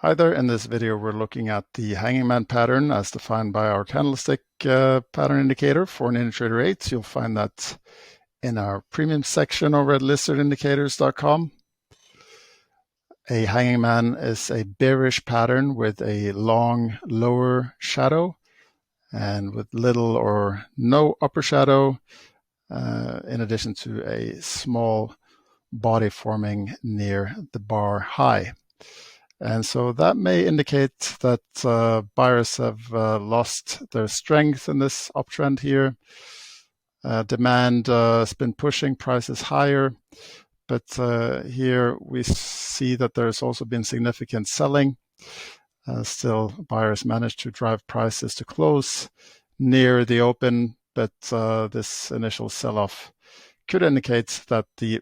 Hi there, in this video we're looking at the hanging man pattern as defined by our candlestick pattern indicator for NinjaTrader 8. You'll find that in our premium section over at listedindicators.com. A hanging man is a bearish pattern with a long lower shadow and with little or no upper shadow, in addition to a small body forming near the bar high. And so that may indicate that buyers have lost their strength in this uptrend here. Demand has been pushing prices higher, but here we see that there's also been significant selling. Still, buyers managed to drive prices to close near the open, but this initial sell-off could indicate that the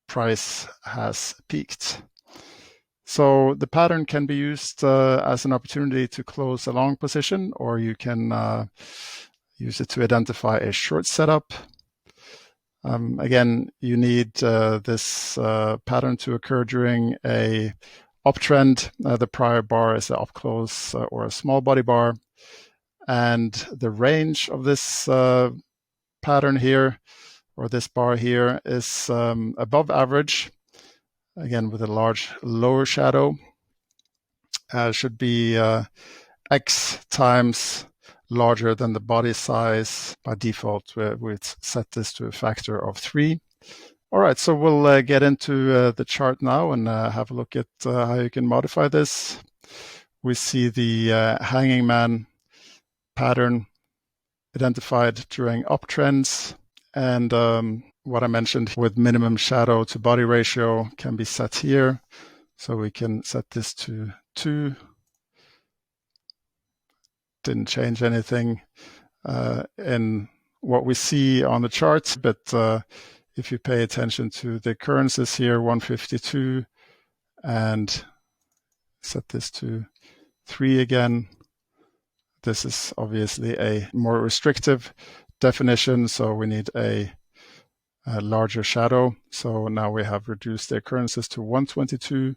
price has peaked. So the pattern can be used as an opportunity to close a long position, or you can use it to identify a short setup. Again, you need this pattern to occur during a uptrend. The prior bar is an up close or a small body bar. And the range of this pattern here, or this bar here, is above average. Again, with a large lower shadow, should be X times larger than the body size. By default, we'd set this to a factor of 3. All right, so we'll get into the chart now and have a look at how you can modify this. We see the hanging man pattern identified during uptrends, and what I mentioned with minimum shadow to body ratio can be set here. So we can set this to 2. Didn't change anything in what we see on the chart, but if you pay attention to the occurrences here, 152, and set this to 3 again, this is obviously a more restrictive definition, so we need a larger shadow. So now we have reduced the occurrences to 122,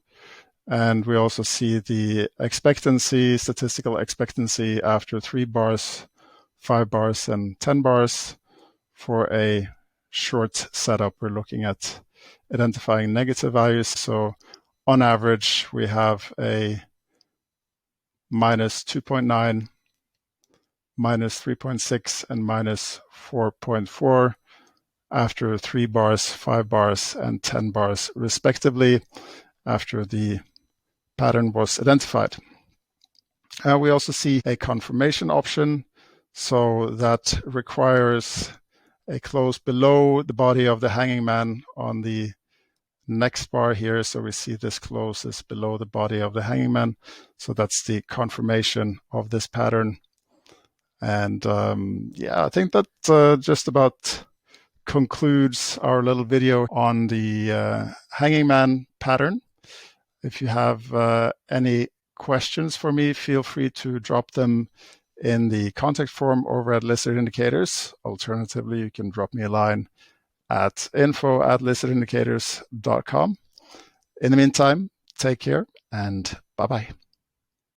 and we also see the expectancy, statistical expectancy after 3 bars, 5 bars, and 10 bars. For a short setup, we're looking at identifying negative values. So on average, we have a minus 2.9, minus 3.6, and minus 4.4 after 3 bars, 5 bars, and 10 bars, respectively, after the pattern was identified. We also see a confirmation option, so that requires a close below the body of the hanging man on the next bar here. So we see this close is below the body of the hanging man. So that's the confirmation of this pattern. And yeah, I think that just about concludes our little video on the hanging man pattern. If you have any questions for me, feel free to drop them in the contact form over at Listed Indicators. Alternatively, you can drop me a line at info@listedindicators.com. In the meantime, take care and bye-bye.